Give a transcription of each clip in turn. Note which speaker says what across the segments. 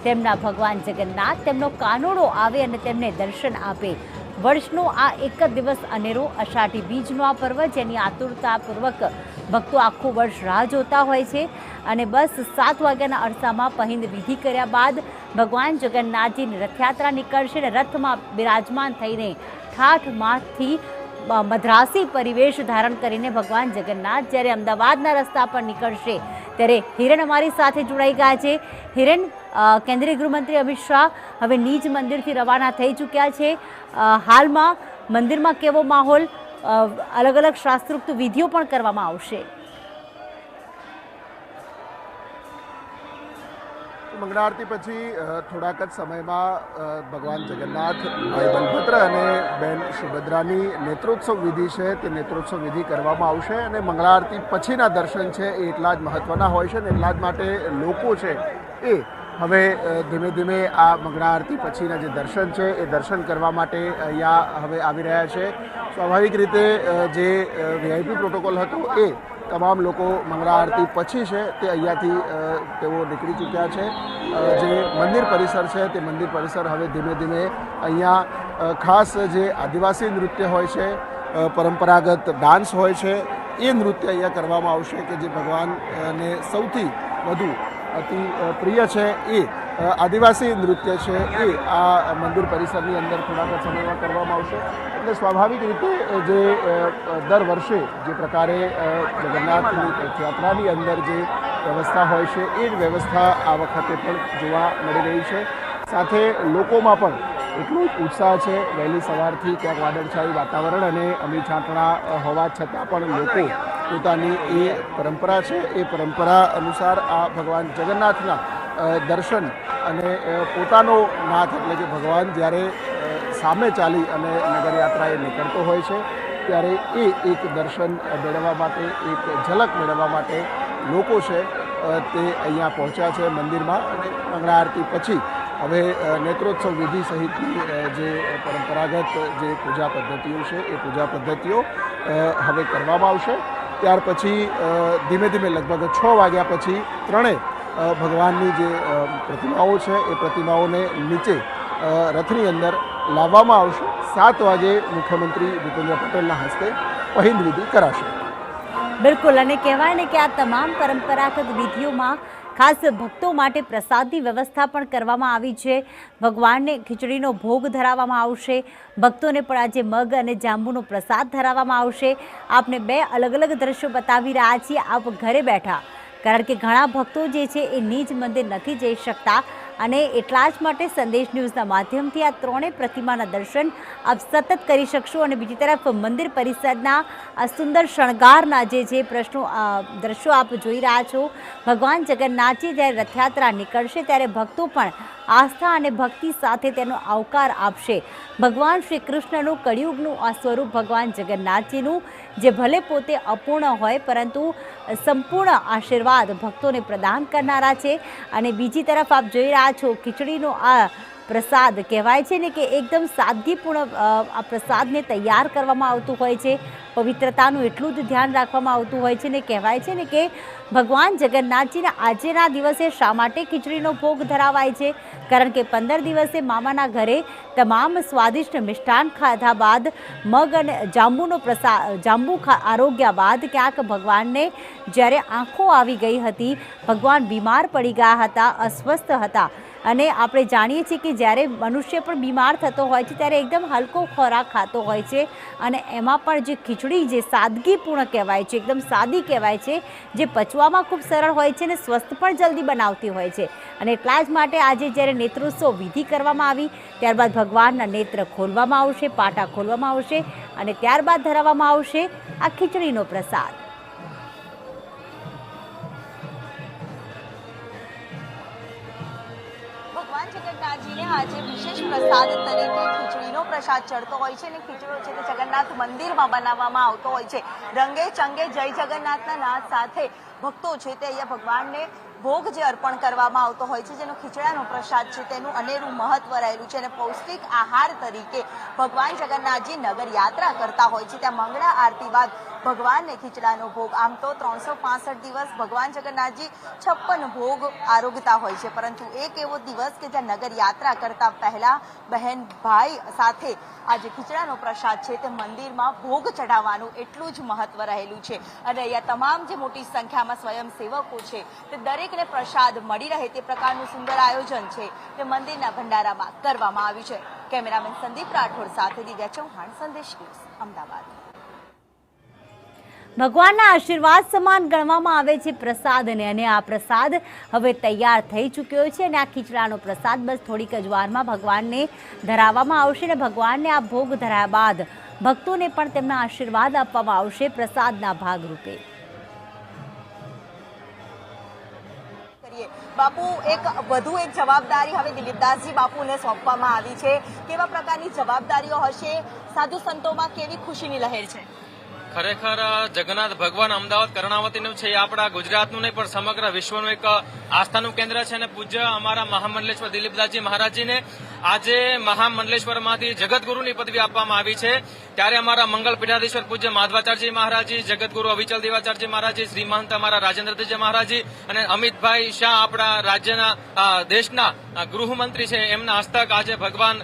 Speaker 1: તેમના ભગવાન જગન્નાથ તેમનો કાનોડો આવે અને તેમને દર્શન આપે। વર્ષનો આ એક જ દિવસ અનેરો અષાઢી બીજનો આ પર્વ જેની આતુરતાપૂર્વક ભક્તો આખું વર્ષ રાહ જોતા હોય છે અને બસ 7 વાગ્યાના અરસામાં પહિંદ વિધિ કર્યા બાદ ભગવાન જગન્નાથજીની રથયાત્રા નીકળશે અને રથમાં બિરાજમાન થઈને ઠાઠ માઠથી મદ્રાસી પરિવેશ ધારણ કરીને ભગવાન જગન્નાથ જ્યારે અમદાવાદના રસ્તા પર નીકળશે ત્યારે હિરણ અમારી સાથે જોડાઈ ગયા છે। હિરણ, કેન્દ્રીય ગૃહમંત્રી અમિત શાહ હવે નિજ મંદિરથી રવાના થઈ ચૂક્યા છે। હાલમાં મંદિરમાં કેવો માહોલ, અલગ અલગ શાસ્ત્રોક્ત વિધિઓ પણ કરવામાં આવશે?
Speaker 2: મંગળા આરતી પછી થોડાક જ સમયમાં ભગવાન જગન્નાથ, ભાઈ બલભદ્ર અને બેન સુભદ્રાની નેત્રોત્સવ વિધિ છે તે નેત્રોત્સવ વિધિ કરવામાં આવશે અને મંગળા આરતી પછીના દર્શન છે એ એટલા જ મહત્ત્વના હોય છે અને એટલા જ માટે લોકો છે એ હવે ધીમે ધીમે આ મંગળા આરતી પછીના જે દર્શન છે એ દર્શન કરવા માટે અહીંયા હવે આવી રહ્યા છે। સ્વાભાવિક રીતે જે વીઆઈપી પ્રોટોકોલ હતો એ તમામ લોકો મંગળા આરતી પછી છે તે અહીંયાથી તેઓ નીકળી ચૂક્યા છે। જે મંદિર પરિસર છે તે મંદિર પરિસર હવે ધીમે ધીમે અહીંયા ખાસ જે આદિવાસી નૃત્ય હોય છે, પરંપરાગત ડાન્સ હોય છે એ નૃત્ય અહીંયા કરવામાં આવશે કે જે ભગવાનને સૌથી વધુ અતિ પ્રિય છે એ આદિવાસી નૃત્ય છે એ આ મંદિર પરિસરની અંદર થોડાક સમયમાં કરવામાં આવશે। એટલે સ્વાભાવિક રીતે જે દર વર્ષે જે પ્રકારે જગન્નાથની રથયાત્રાની અંદર જે વ્યવસ્થા હોય છે એ જ વ્યવસ્થા આ વખતે પણ જોવા મળી રહી છે। સાથે લોકોમાં પણ એટલો જ ઉત્સાહ છે। વહેલી સવારથી ક્યાંક વાદળછાયું વાતાવરણ અને અમી છાંટણા હોવા છતાં પણ લોકો પોતાની એ પરંપરા છે એ પરંપરા અનુસાર આ ભગવાન જગન્નાથના દર્શન અને પોતાનો નાથ એટલે કે ભગવાન જ્યારે સામે ચાલી અને નગરયાત્રાએ નીકળતો હોય છે ત્યારે એ એક દર્શન મેળવવા માટે, એક ઝલક મેળવવા માટે લોકો છે તે અહીંયા પહોંચ્યા છે મંદિરમાં અને મંગળા આરતી પછી હવે નેત્રોત્સવ વિધિ સહિતની જે પરંપરાગત જે પૂજા પદ્ધતિઓ છે એ પૂજા પદ્ધતિઓ હવે કરવામાં આવશે। ત્યાર પછી ધીમે ધીમે લગભગ 6 વાગ્યા પછી ત્રણેય ભગવાનની જે પ્રતિમાઓ છે એ પ્રતિમાઓને નીચે રથની અંદર લાવવામાં આવશે। 7 વાગે મુખ્યમંત્રી ભૂપેન્દ્ર પટેલના હસ્તે પહિંદ વિધિ કરાશે।
Speaker 1: બિલકુલ, અને કહેવાય ને કે આ તમામ પરંપરાગત વિધિઓમાં ખાસ ભક્તો માટે પ્રસાદની વ્યવસ્થા પણ કરવામાં આવી છે। ભગવાનને ખીચડીનો ભોગ ધરાવવામાં આવશે, ભક્તોને પણ આજે મગ અને જાંબુનો પ્રસાદ ધરાવવામાં આવશે। આપને 2 અલગ અલગ દ્રશ્યો બતાવી રહ્યા છીએ આપ ઘરે બેઠા, કારણ કે ઘણા ભક્તો જે છે એ નિજ મંદિર નથી જઈ શકતા અને એટલા જ માટે સંદેશ ન્યૂઝના માધ્યમથી આ ત્રણેય પ્રતિમાના દર્શન આપ સતત કરી શકશો। અને બીજી તરફ મંદિર પરિસરના આ સુંદર શણગારના જે દ્રશ્યો આપ જોઈ રહ્યા છો। ભગવાન જગન્નાથજી જ્યારે રથયાત્રા નીકળશે ત્યારે ભક્તો પણ આસ્થા અને ભક્તિ સાથે તેનો આવકાર આપશે। ભગવાન શ્રી કૃષ્ણનું કળિયુગનું આ સ્વરૂપ ભગવાન જગન્નાથજીનું, જે ભલે પોતે અપૂર્ણ હોય પરંતુ સંપૂર્ણ આશીર્વાદ ભક્તોને પ્રદાન કરનારા છે। અને બીજી તરફ આપ જોઈ રહ્યા છો ખીચડીનો આ પ્રસાદ, કહેવાય છે ને કે એકદમ સાદગીપૂર્ણ આ પ્રસાદને તૈયાર કરવામાં આવતું હોય છે। પવિત્રતાનું એટલું જ ધ્યાન રાખવામાં આવતું હોય છે ને કહેવાય છે ને કે ભગવાન જગન્નાથજીના આજના દિવસે શા માટે ખીચડીનો ભોગ ધરાવાય છે? કારણ કે 15 દિવસે મામાના ઘરે તમામ સ્વાદિષ્ટ મિષ્ટાન ખાધા બાદ મગ અને જાંબુ આરોગ્યા બાદ ક્યાંક ભગવાનને જ્યારે આંખો આવી ગઈ હતી, ભગવાન બીમાર પડી ગયા હતા, અસ્વસ્થ હતા અને આપણે જાણીએ છીએ કે જ્યારે મનુષ્ય પણ બીમાર થતો હોય છે ત્યારે એકદમ હલકો ખોરાક ખાતો હોય છે અને એમાં પણ જે ખીચડી જે સાદગીપૂર્ણ કહેવાય છે, એકદમ સાદી કહેવાય છે, જે પચવામાં ખૂબ સરળ હોય છે અને સ્વસ્થ પણ જલ્દી બનાવતી હોય છે। અને એટલા જ માટે આજે જ્યારે નેત્રોત્સવ વિધિ કરવામાં આવી ત્યારબાદ ભગવાનના નેત્ર ખોલવામાં આવશે, પાટા ખોલવામાં આવશે અને ત્યારબાદ ધરાવવામાં આવશે આ ખીચડીનો પ્રસાદ। ભગવાન જગન્નાથજીને આજે વિશેષ પ્રસાદ તરીકે ખીચડીનો પ્રસાદ ચડતો હોય છે અને ખીચડો છે તે જગન્નાથ મંદિરમાં બનાવવામાં આવતો હોય છે। રંગે ચંગે જય જગન્નાથના નાદ સાથે ભક્તો છે તે અહીંયા ભગવાનને ભોગ જે અર્પણ કરવામાં આવતો હોય છે, જેનો ખીચડાનો પ્રસાદ છે તેનું અનેરું મહત્વ રહેલું છે અને પૌષ્ટિક આહાર તરીકે ભગવાન જગન્નાથજી નગર યાત્રા કરતા હોય છે। ત્યાં મંગળા આરતી બાદ
Speaker 3: ભગવાનને ખીચડાનો ભોગ. આમ તો 365 દિવસ ભગવાન જગન્નાથજી 56 ભોગ આરોગતા હોય છે, પરંતુ એક એવો દિવસ કે જ્યાં નગર યાત્રા કરતા પહેલા બહેન ભાઈ સાથે આ જે ખીચડાનો પ્રસાદ છે તે મંદિરમાં ભોગ ચઢાવવાનું એટલું જ મહત્વ રહેલું છે. અને અહીંયા તમામ જે મોટી સંખ્યામાં સ્વયંસેવકો છે તે દરેકને પ્રસાદ મળી રહે તે પ્રકારનું સુંદર આયોજન છે તે મંદિરના ભંડારામાં કરવામાં આવ્યું છે. કેમેરામેન સંદીપ રાઠોડ સાથે દિવ્યા ચૌહાણ, સંદેશ ન્યૂઝ, અમદાવાદ.
Speaker 1: ભગવાનના આશીર્વાદ સમાન ગણવામાં આવે છે પ્રસાદને, અને આ પ્રસાદ હવે તૈયાર થઈ ચૂક્યો છે અને આ ખીચડાનો પ્રસાદ બસ થોડીક જ વારમાં ભગવાનને ધરાવવામાં આવશે અને ભગવાનને આ ભોગ ધરાયા બાદ ભક્તોને પણ તેમના આશીર્વાદ આપવામાં આવશે પ્રસાદના ભાગરૂપે.
Speaker 3: બાપુ, વધુ એક જવાબદારી હવે દિલીપદાસજી બાપુને સોંપવામાં આવી છે. કેવા પ્રકારની જવાબદારીઓ હશે? સાધુ સંતોમાં કેવી ખુશીની લહેર છે?
Speaker 4: ખરેખર જગન્નાથ ભગવાન અમદાવાદ કર્ણાવતીનું છે, એ આપણા ગુજરાતનું નહીં પણ સમગ્ર વિશ્વનું એક આસ્થાનું કેન્દ્ર છે. અને પૂજ્ય અમારા મહામંડલેશ્વર દિલીપદાસજી મહારાજજીને આજે મહામંડલેશ્વરમાંથી જગતગુરુની પદવી આપવામાં આવી છે. ત્યારે અમારા મંગલ પીઠાધીશ્વર પૂજ્ય માધવાચાર્યજી મહારાજજી, જગતગુરુ અવિચલ દેવાચાર્યજી મહારાજજી, શ્રી મહંત અમારા રાજેન્દ્રજી મહારાજજી અને અમિતભાઈ શાહ આપણા રાજ્યના દેશના ગૃહમંત્રી છે, એમના હસ્તક આજે ભગવાન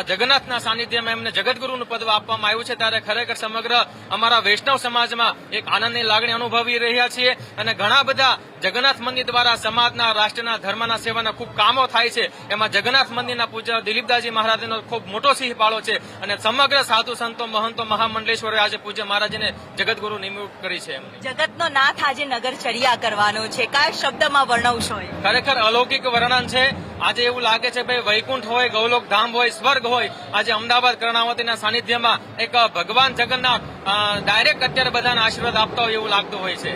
Speaker 4: જગન્નાથના સાનિધ્યમાં એમને જગતગુરુનું પદ આપવામાં આવ્યું છે. ત્યારે ખરેખર સમગ્ર અમારા વૈષ્ણવ સમાજમાં એક આનંદની લાગણી અનુભવી રહ્યા છીએ. અને ઘણા બધા જગન્નાથ મંદિર દ્વારા સમાજના, રાષ્ટ્રના, ધર્મના સેવાના ખૂબ કામો થાય છે. એમાં જગન્નાથ મંદિરના પૂજ્ય દિલીપદાસજી મહારાજનો ખૂબ મોટો સિંહ ફાળો છે. અને સમગ્ર સાધુ સંતો, મહંતો, મહામંડલેશ્વરે આજે પૂજ્ય મહારાજને જગતગુરુ નિમણૂક કરી છે.
Speaker 3: જગતનો નાથ આજે નગરચર્યા કરવાનો છે, કયા શબ્દમાં વર્ણવશો?
Speaker 4: ખરેખર અલૌકિક વર્ણન છે. આજે એવું લાગે છે ભાઈ વૈકુંઠ હોય, ગૌલોક ધામ હોય, સ્વર્ગ હોય, આજે અમદાવાદ કર્ણાવતીના સાનિધ્યમાં એક ભગવાન જગન્નાથ ડાયરેક્ટ અત્યારે બધાને આશીર્વાદ આપતા હોય એવું લાગતું હોય છે.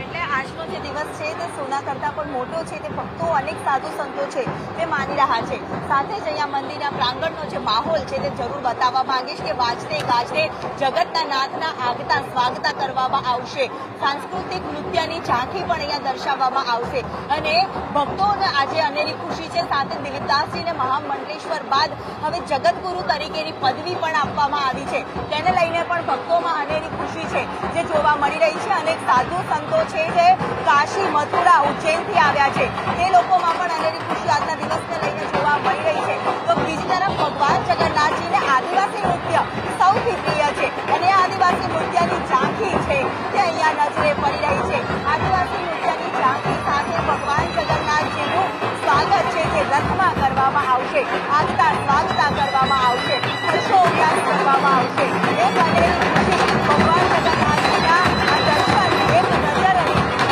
Speaker 3: એટલે આજનો જે દિવસ છે તે સોના કરતા પણ મોટો છે, તે ભક્તો અનેક સાધુ સંતો છે તે માની રહ્યા છે. સાથે જ અહીંયા મંદિરના પ્રાંગણનો જે માહોલ છે તે જરૂર બતાવવા માંગીશ કે વાજતે ગાજતે જગતના નાથના આગતા સ્વાગતા કરવામાં આવશે. સાંસ્કૃતિક નૃત્યની ઝાંખી પણ અહીંયા દર્શાવવામાં આવશે અને ભક્તોને આજે અનેરી ખુશી છે. સાથે દિલીપદાસજીને મહામંડલેશ્વર બાદ હવે જગતગુરુ તરીકેની પદવી પણ આપવામાં આવી છે. તેને લઈને પણ ભક્તોમાં અનેરી ખુશી છે જે જોવા મળી રહી છે. અનેક સાધુ સંતો છે જે કાશી, મથુરા, ઉજ્જૈનથી આવ્યા છે, તે લોકોમાં પણ અનેરી ખુશી આજના દિવસને લઈને જોવા મળી રહી છે. તો બીજી તરફ ભગવાન જગન્નાથજીને આદિવાસી નૃત્ય સૌથી પ્રિય છે અને આદિવાસી નૃત્યની ઝાંખી છે તે અહીંયા નજરે પડી રહી છે. આદિવાસી નૃત્યની ઝાંખી સાથે ભગવાન જગન્નાથજીનું સ્વાગત છે તે રથમાં કરવામાં આવશે, આગતા સ્વાગતા કરવામાં આવશે, હર્ષોલ્લાસ કરવામાં આવશે. એક અનેરી ખુશી ભગવાન જગન્નાથજીના આ દર્શન એક નજર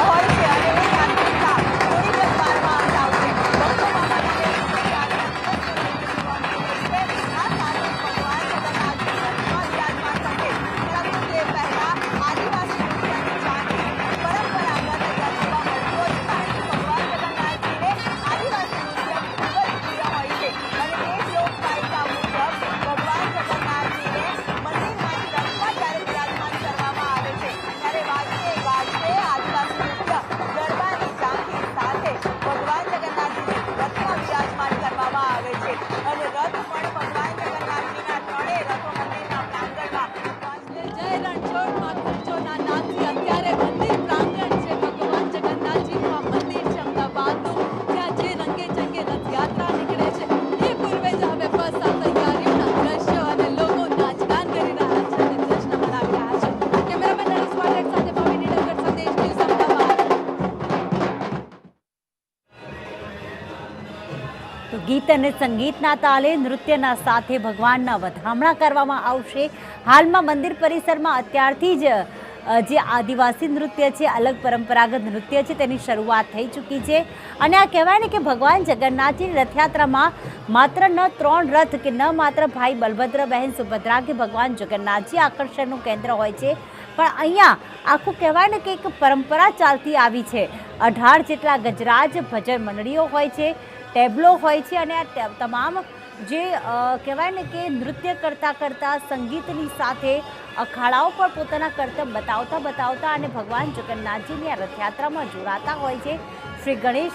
Speaker 3: હોય છે અને એક આતુરતા થોડી જ વારમાં અંત આવશે. ભક્તોમાં પણ અનેરી ખુશી આજના દિવસને જોવા મળી રહી છે. આ સાથે ભગવાન જગન્નાથજી રથમાં વિરાજમાન થશે, પરંતુ તે પહેલા આદિવાસી નૃત્યની ઝાંખી પરંપરાગત દર્શવા મળતો જ કારણ કે ભગવાન જગન્નાથજીને આદિવાસી નૃત્ય ખૂબ જ પ્રિય હોય છે. અને તે જ લોકવાયકા મુજબ ભગવાન જગન્નાથજીને મંદિરમાંથી રથમાં જ્યારે વિરાજમાન કરવામાં આવે છે ત્યારે વાજતે ગાજતે આદિવાસી નૃત્ય ગરબાની ઝાંખી સાથે ભગવાન જગન્નાથજીને રથમાં વિરાજમાન કરવામાં આવે છે. અને રથ પણ ભગવાન જગન્નાથજીના ત્રણેય રથો મંદિરના પ્રાંગણમાં
Speaker 5: જય રણછોડ મથુરચોના નામથી અત્યારે મંદિર પ્રાંગણ છે. ભગવાન જગન્નાથજીનું આ મંદિર છે અમદાવાદનું, ત્યાં જે રંગે ચંગે રથયાત્રા નીકળે છે એ પૂર્વે જ હવે બસ આ તૈયારીઓના દ્રશ્યો અને લોકો નાચગાન કરી રહ્યા છે અને જશ્ન મનાવી રહ્યા છે. કેમેરામેન નરેશ પાઠક સાથે ભવિની ડગર, સંદેશ ન્યૂઝ, અમદાવાદ.
Speaker 1: તો ગીત અને સંગીતના તાલે નૃત્યના સાથે ભગવાનના વધામણા કરવામાં આવશે. હાલમાં મંદિર પરિસરમાં અત્યારથી જ જે આદિવાસી નૃત્ય છે, અલગ પરંપરાગત નૃત્ય છે, તેની શરૂઆત થઈ ચૂકી છે. અને આ કહેવાય ને કે ભગવાન જગન્નાથજીની રથયાત્રામાં માત્ર ન 3 રથ કે ન માત્ર ભાઈ બલભદ્ર, બહેન સુભદ્રા કે ભગવાન જગન્નાથજી આકર્ષણનું કેન્દ્ર હોય છે, પણ અહીંયા આખું કહેવાય ને કે એક પરંપરા ચાલતી આવી છે. 18 જેટલા ગજરાજ ભજન મંડળીઓ હોય છે, ટેબલો હોય છે અને આ તમામ જે કહેવાય ને કે નૃત્ય કરતાં સંગીતની સાથે અખાડાઓ પર પોતાના કરતબ બતાવતા અને ભગવાન જગન્નાથજીની આ રથયાત્રામાં જોડાતા હોય છે. શ્રી ગણેશ